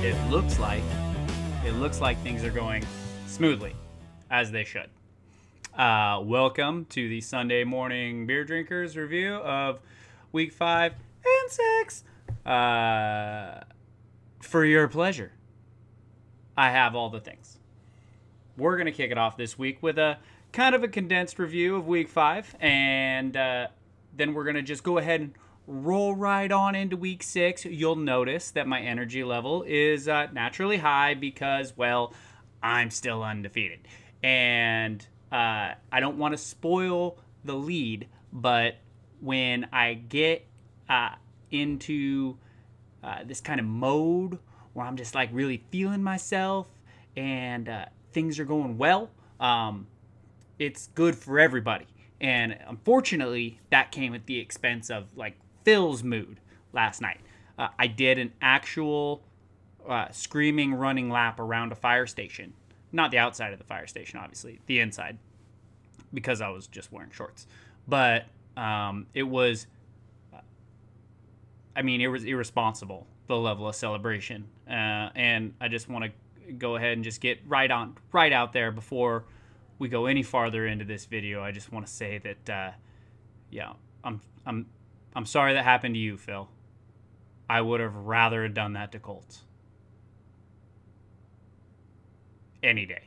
it looks like things are going smoothly, as they should. Welcome to the Sunday Morning Beer Drinkers review of Week 5 and 6. For your pleasure, I have all the things. We're going to kick it off this week with a kind of a condensed review of Week 5, and then we're going to just go ahead and roll right on into Week 6. You'll notice that my energy level is naturally high because, well, I'm still undefeated. And I don't want to spoil the lead, but when I get into this kind of mode where I'm just like really feeling myself and things are going well, it's good for everybody. And unfortunately, that came at the expense of like Phil's mood last night. I did an actual screaming running lap around a fire station. Not the outside of the fire station, obviously, the inside, because I was just wearing shorts. But it was irresponsible, the level of celebration. And I just want to go ahead and just get right out there before we go any farther into this video. I just want to say that, I'm sorry that happened to you, Phil. I would have rather done that to Colts. Any day.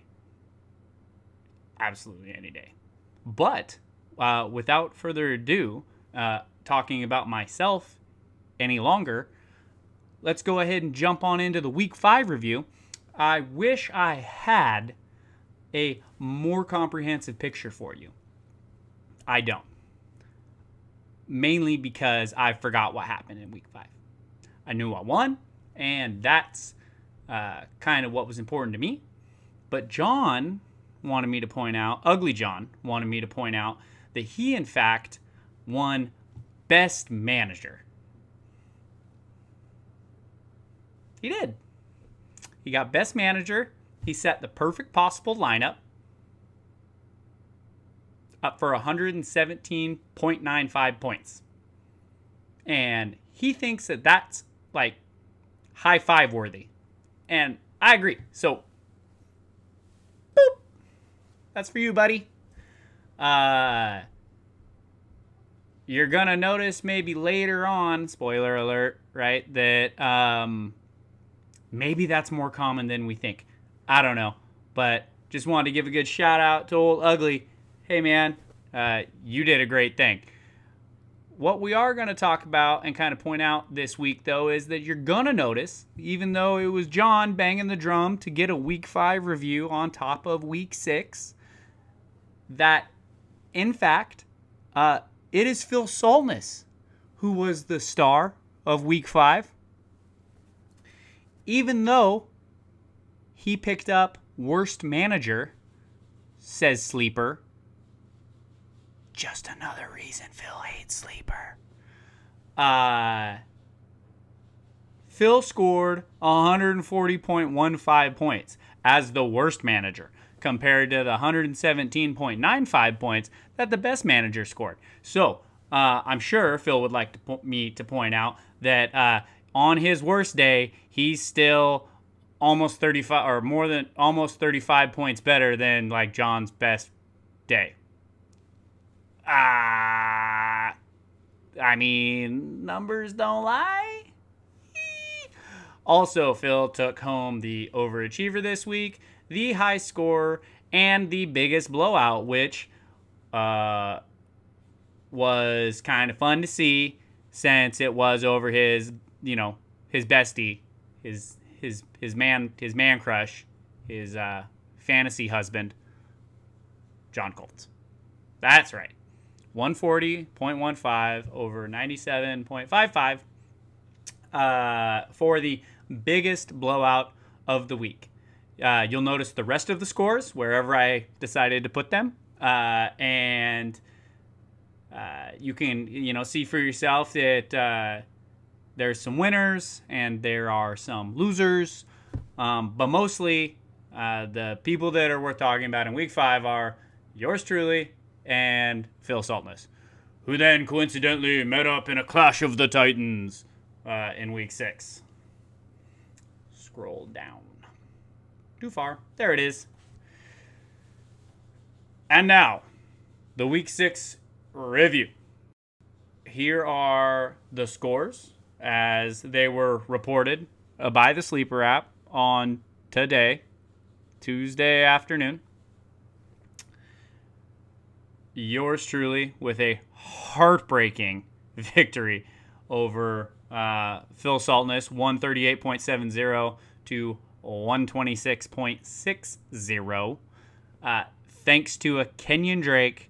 Absolutely any day. But without further ado, talking about myself any longer, let's go ahead and jump on into the Week 5 review. I wish I had a more comprehensive picture for you. I don't. Mainly because I forgot what happened in Week 5. I knew I won, and that's kind of what was important to me. But John wanted me to point out, Ugly John wanted me to point out that he, in fact, won Best Manager. He did. He got Best Manager. He set the perfect possible lineup up for 117.95 points. And he thinks that that's like high five worthy. And I agree. So, boop. That's for you, buddy. You're going to notice maybe later on, spoiler alert, right, that maybe that's more common than we think. I don't know. But just wanted to give a good shout out to old Ugly. Hey, man, you did a great thing. What we are going to talk about and kind of point out this week, though, is that you're going to notice, even though it was John banging the drum to get a Week 5 review on top of Week 6, that, in fact, it is Phil Solness who was the star of Week 5. Even though he picked up Worst Manager, says Sleeper. Just another reason Phil hates Sleeper. Phil scored 140.15 points as the worst manager compared to the 117.95 points that the best manager scored. So I'm sure Phil would like me to point out that on his worst day, he's still almost 35 or more than almost 35 points better than like John's best day. I mean, numbers don't lie. Also, Phil took home the overachiever this week, the high score, and the biggest blowout, which was kind of fun to see since it was over his, his bestie, his man crush, his fantasy husband, John Colts. That's right. 140.15 over 97.55 for the biggest blowout of the week. You'll notice the rest of the scores wherever I decided to put them. And you can, see for yourself that there's some winners and there are some losers. But mostly the people that are worth talking about in Week 5 are yours truly and Phil Solness, who then coincidentally met up in a Clash of the Titans in Week 6. scroll down. Too far. There it is. And now, the Week 6 review. Here are the scores as they were reported by the Sleeper app on today, Tuesday afternoon. Yours truly with a heartbreaking victory over Phil Saltness, 138.70 to 126.60. Thanks to a Kenyon Drake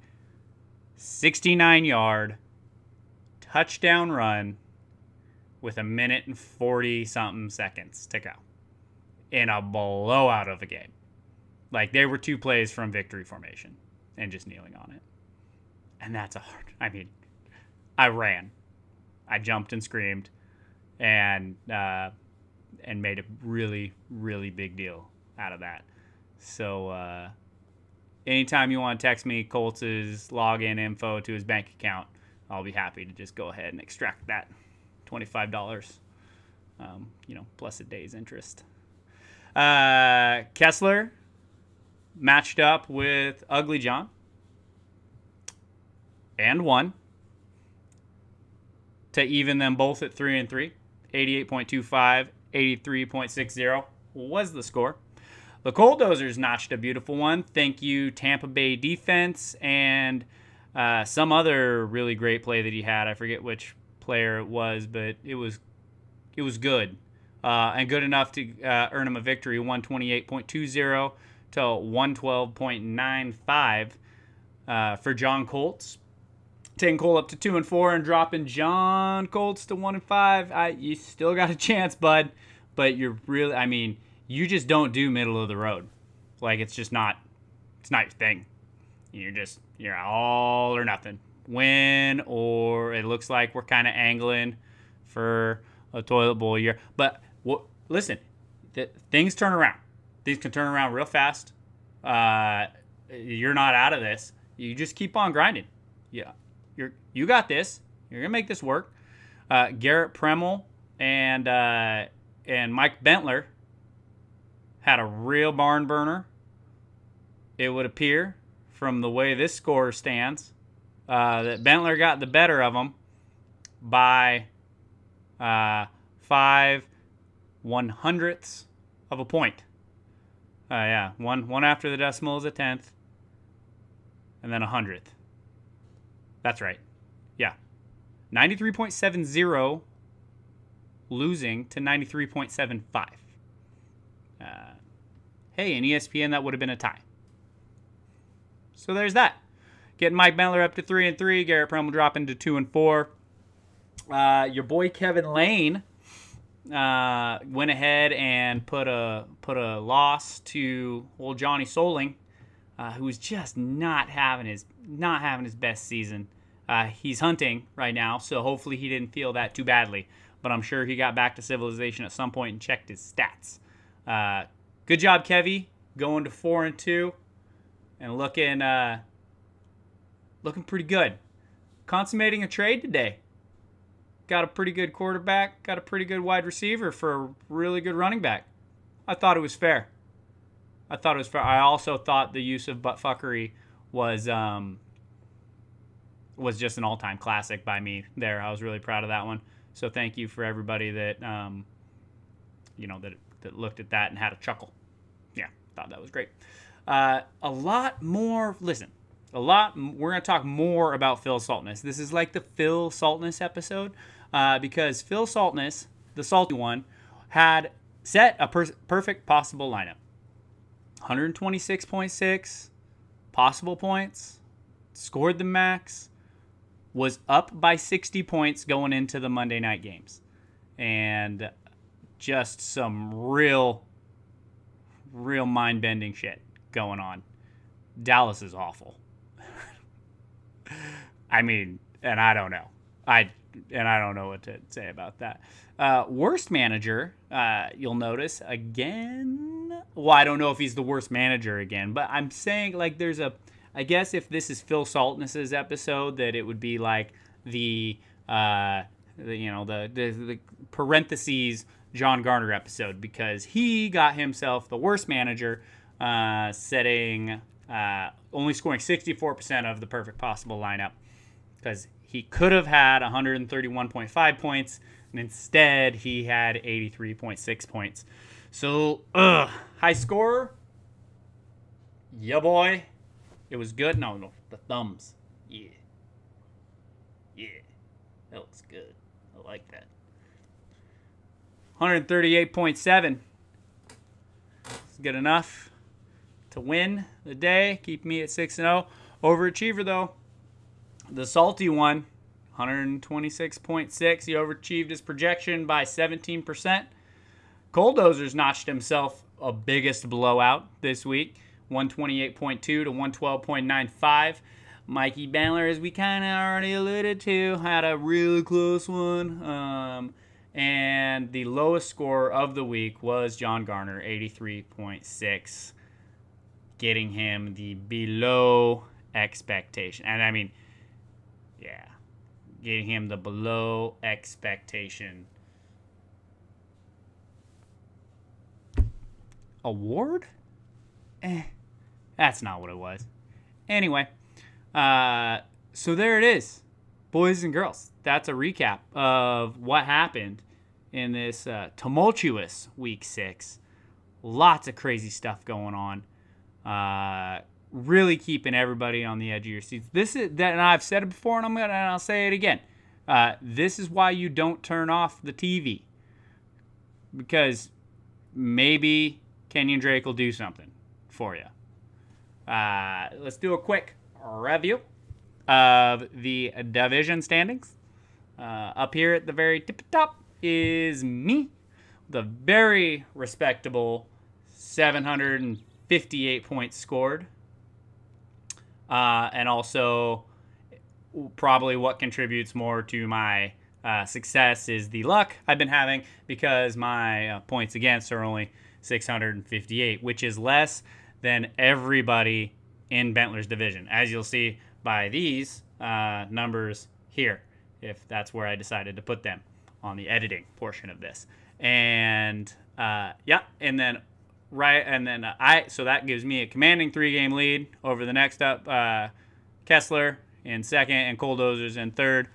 69-yard touchdown run with 1 minute and 40-something seconds to go in a blowout of a game. Like, they were 2 plays from victory formation and just kneeling on it. And that's a hard... I mean, I ran. I jumped and screamed and made a really, really big deal out of that. So anytime you want to text me Colts' login info to his bank account, I'll be happy to just go ahead and extract that $25, plus a day's interest. Kessler matched up with Ugly John and won to even them both at 3-3. 88.25, 83.60 was the score. The Cold Dozers notched a beautiful one. Thank you, Tampa Bay defense, and some other really great play that he had. I forget which player it was, but it was good and good enough to earn him a victory. 128.20 to 112.95 for John Colts. Taking Cole up to 2-4 and dropping John Colts to 1-5. You still got a chance, bud, but you're really, I mean, you just don't do middle of the road. Like, it's just not, it's not your thing. You're all or nothing. Win, or it looks like we're kind of angling for a toilet bowl year. But listen, things turn around. Things can turn around real fast. You're not out of this. You just keep on grinding. Yeah, you got this. You're gonna make this work. Garrett Premel and Mike Bentler had a real barn burner. It would appear from the way this score stands that Bentler got the better of them by 5/100ths of a point. Yeah, one after the decimal is a tenth, and then 100th. That's right. Yeah, 93.70 losing to 93.75. Hey, in ESPN that would have been a tie. So there's that. Getting Mike Bentler up to 3-3. Garrett Premel dropping to 2-4. Your boy Kevin Lane went ahead and put a loss to old Johnny Soling, who's just not having his best season. He's hunting right now, so hopefully he didn't feel that too badly. But I'm sure he got back to civilization at some point and checked his stats. Good job, Kevy, going to 4-2 and looking pretty good. Consummating a trade today. Got a pretty good quarterback, got a pretty good wide receiver for a really good running back. I thought it was fair. I also thought the use of buttfuckery was just an all-time classic by me there. I was really proud of that one. So thank you for everybody that that looked at that and had a chuckle. Yeah, thought that was great. We're going to talk more about Phil Saltness. This is like the Phil Saltness episode because Phil Saltness, the salty one, had set a perfect possible lineup. 126.6 possible points, scored the max, was up by 60 points going into the Monday night games. And just some real mind-bending shit going on. Dallas is awful. I mean, and I don't know. I don't know what to say about that. Worst manager, you'll notice again. Well, I don't know if he's the worst manager again, but I'm saying like I guess if this is Phil Saltness's episode, that it would be like the parentheses John Garner episode because he got himself the worst manager, only scoring 64% of the perfect possible lineup because he could have had 131.5 points, and instead he had 83.6 points. So, high scorer. Yeah, boy. It was good. No, the thumbs. Yeah. That looks good. I like that. 138.7. It's good enough to win the day. Keep me at 6-0. Overachiever, though. The salty one, 126.6. He overachieved his projection by 17%. Colddozers notched himself a biggest blowout this week. 128.2 to 112.95. Mikey Bandler, as we kind of already alluded to, had a really close one. And the lowest score of the week was John Garner, 83.6, getting him the below expectation. And I mean, yeah, getting him the below expectation award? That's not what it was. Anyway, so there it is, boys and girls. That's a recap of what happened in this tumultuous week 6. Lots of crazy stuff going on. Really keeping everybody on the edge of your seats. This is that, and I've said it before, and I'll say it again. This is why you don't turn off the TV, because maybe Kenyon Drake will do something for you. Let's do a quick review of the division standings. Up here at the very tip top is me, the very respectable 758 points scored. And also, probably what contributes more to my success is the luck I've been having, because my points against are only 658, which is less than everybody in Bentler's division, as you'll see by these numbers here, if that's where I decided to put them on the editing portion of this. And yeah, and then so that gives me a commanding 3-game lead over the next up, Kessler in second and Colddozers in third,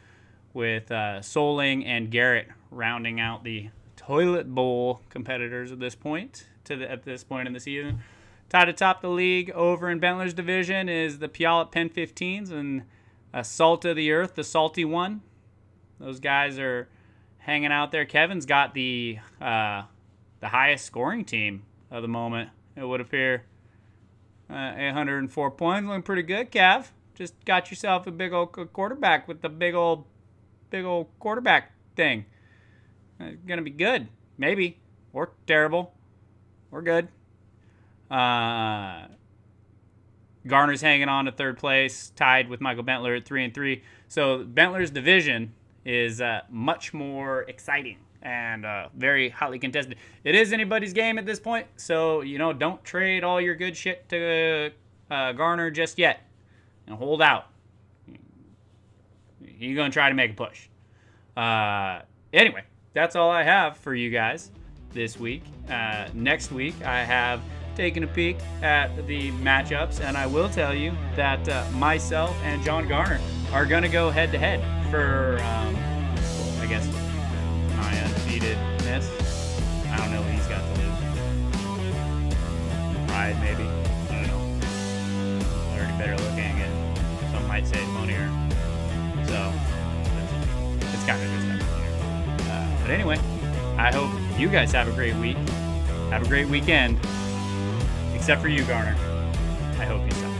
with Soling and Garrett rounding out the toilet bowl competitors at this point at this point in the season. Tied atop the league over in Bentler's division is the Puyallup Pen 15s and Salt of the Earth, the salty one. Those guys are hanging out there. Kevin's got the highest scoring team of the moment, it would appear. 804 points, looking pretty good, Kev. Just got yourself a big old quarterback with the big old quarterback thing. It's gonna be good, maybe, or terrible, or good. Garner's hanging on to third place, tied with Michael Bentler at 3-3. So Bentler's division is much more exciting and very hotly contested. It is anybody's game at this point, so don't trade all your good shit to Garner just yet, and hold out. You're gonna try to make a push. Anyway, that's all I have for you guys this week. Next week, I have taken a peek at the matchups, and I will tell you that myself and John Garner are going to go head-to-head for, I guess, my undefeatedness. I don't know what he's got to lose. Pride, maybe. I don't know. Already better looking, and some might say funnier. So, it's kind of just that. But anyway, I hope you guys have a great week. Have a great weekend. Except for you, Garner. I hope you suck.